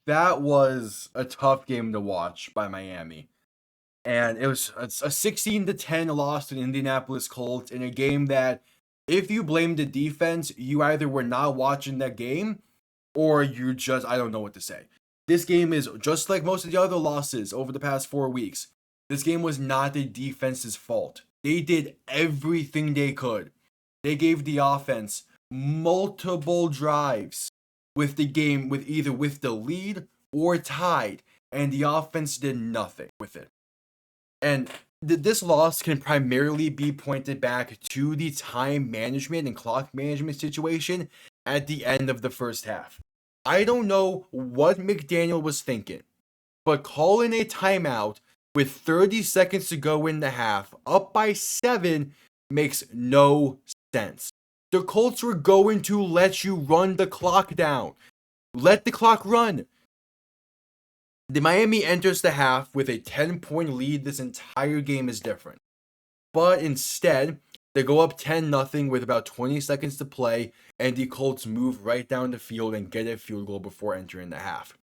That was a tough game to watch by Miami. And it was a 16-10 loss to the Indianapolis Colts in a game that, if you blame the defense, you either were not watching that game or you just, I don't know what to say. This game is just like most of the other losses over the past 4 weeks. This game was not the defense's fault. They did everything they could. They gave the offense multiple drives with the game with either with the lead or tied, and the offense did nothing with it. And this loss can primarily be pointed back to the time management and clock management situation at the end of the first half. I don't know what McDaniel was thinking, but calling a timeout with 30 seconds to go in the half, up by 7, makes no sense. The Colts were going to let you run the clock down. Let the clock run. The Miami enters the half with a 10-point lead. This entire game is different. But instead, they go up 10-0 with about 20 seconds to play, and the Colts move right down the field and get a field goal before entering the half.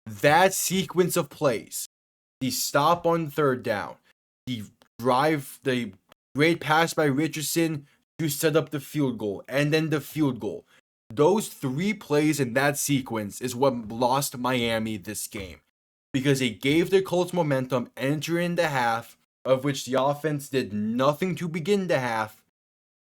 That sequence of plays, the stop on third down, the great pass by Richardson to set up the field goal, and then the field goal. Those 3 plays in that sequence is what lost Miami this game, because it gave the Colts momentum entering the half, of which the offense did nothing to begin the half.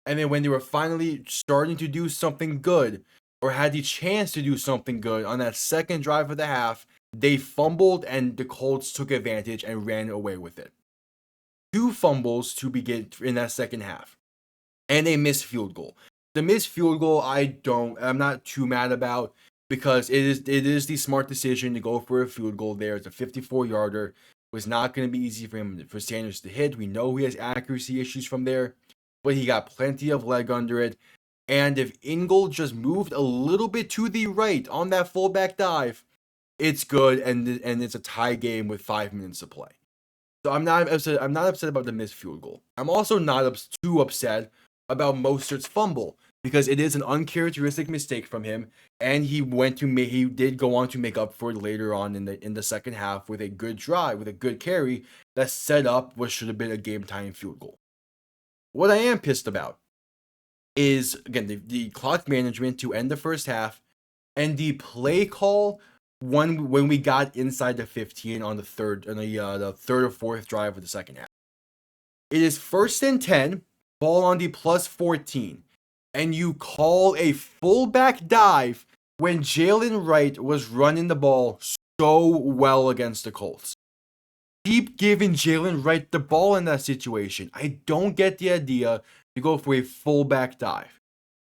And then when they were finally starting to do something good, or had the chance to do something good on that second drive of the half, they fumbled and the Colts took advantage and ran away with it. 2 fumbles to begin in that second half, and a missed field goal. The missed field goal, I'm not too mad about, because it is the smart decision to go for a field goal there. It's a 54-yarder. It was not going to be easy for Sanders to hit. We know he has accuracy issues from there, but he got plenty of leg under it. And if Ingold just moved a little bit to the right on that fullback dive, it's good, and it's a tie game with 5 minutes to play. So I'm not upset about the missed field goal. I'm also not too upset about Mostert's fumble, because it is an uncharacteristic mistake from him, and he did go on to make up for it later on in the second half with a good drive, with a good carry that set up what should have been a game-tying field goal. What I am pissed about is, again, the clock management to end the first half, and the play call when we got inside the 15 on the third or fourth drive of the second half. It is 1st and 10, ball on the plus 14, and you call a fullback dive when Jalen Wright was running the ball so well against the Colts. Keep giving Jalen Wright the ball in that situation. I don't get the idea to go for a fullback dive.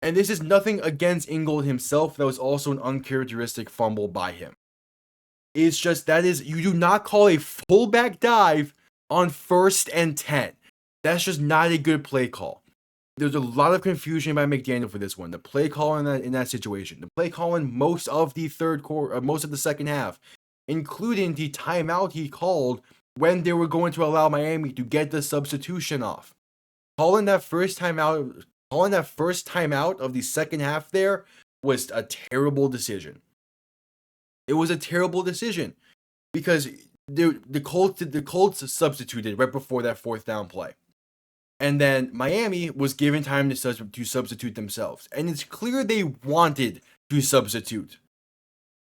And this is nothing against Ingold himself. That was also an uncharacteristic fumble by him. It's just you do not call a fullback dive on 1st and 10. That's just not a good play call. There's a lot of confusion by McDaniel for this one. The play call in that situation, the play call in most of the third quarter, most of the second half, including the timeout he called when they were going to allow Miami to get the substitution off. Calling that first timeout of the second half there was a terrible decision. It was a terrible decision because the Colts substituted right before that 4th down play. And then Miami was given time to substitute themselves. And it's clear they wanted to substitute.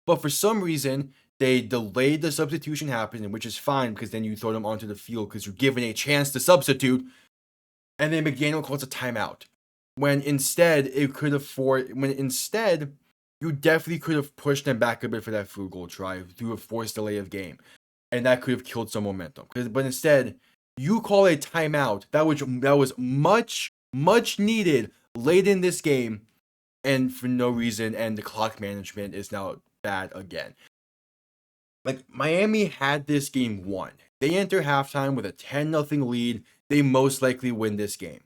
But for some reason, they delayed the substitution happening, which is fine because then you throw them onto the field because you're given a chance to substitute. And then McDaniel calls a timeout. When instead, you definitely could have pushed them back a bit for that field goal try through a forced delay of game. And that could have killed some momentum. But instead, you call a timeout that was much needed late in this game, and for no reason, and the clock management is now bad again. Like, Miami had this game won. They enter halftime with a 10-0 lead. They most likely win this game.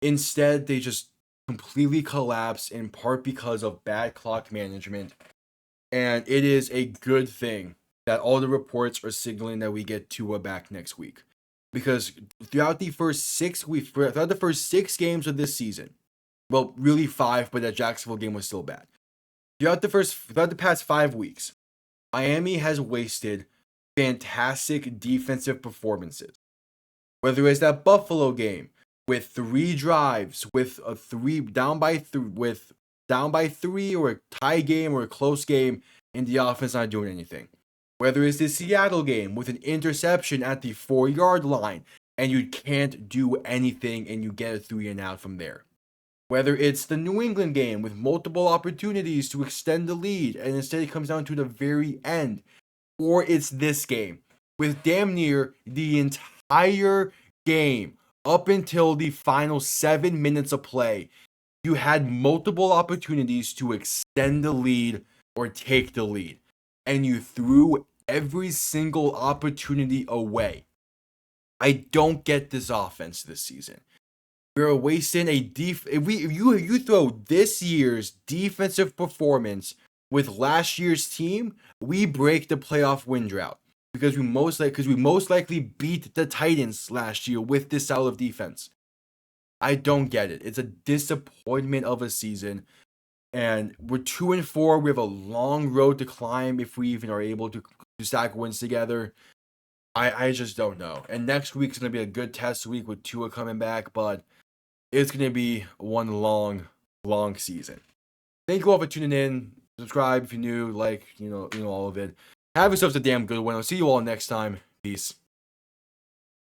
Instead, they just completely collapse, in part because of bad clock management. And it is a good thing that all the reports are signaling that we get Tua back next week. Because throughout the first 6 games of this season, well, really 5, but that Jacksonville game was still bad. Throughout the past 5 weeks, Miami has wasted fantastic defensive performances. Whether it's that Buffalo game with 3 drives, with a three down by three, or a tie game or a close game, and the offense not doing anything. Whether it's the Seattle game with an interception at the 4-yard line and you can't do anything and you get a 3-and-out from there. Whether it's the New England game with multiple opportunities to extend the lead and instead it comes down to the very end. Or it's this game with damn near the entire game up until the final 7 minutes of play. You had multiple opportunities to extend the lead or take the lead, and you threw every single opportunity away. I don't get this offense this season. We're wasting if you throw this year's defensive performance with last year's team, we break the playoff win drought because we most likely beat the Titans last year with this style of defense. I don't get it. It's a disappointment of a season, and we're 2-4. We have a long road to climb if we even are able to stack wins together. I just don't know. And next week's gonna be a good test week with Tua coming back, but it's going to be one long season. Thank you all for tuning in. Subscribe if you're new, all of it. Have yourselves a damn good one. I'll see you all next time. Peace.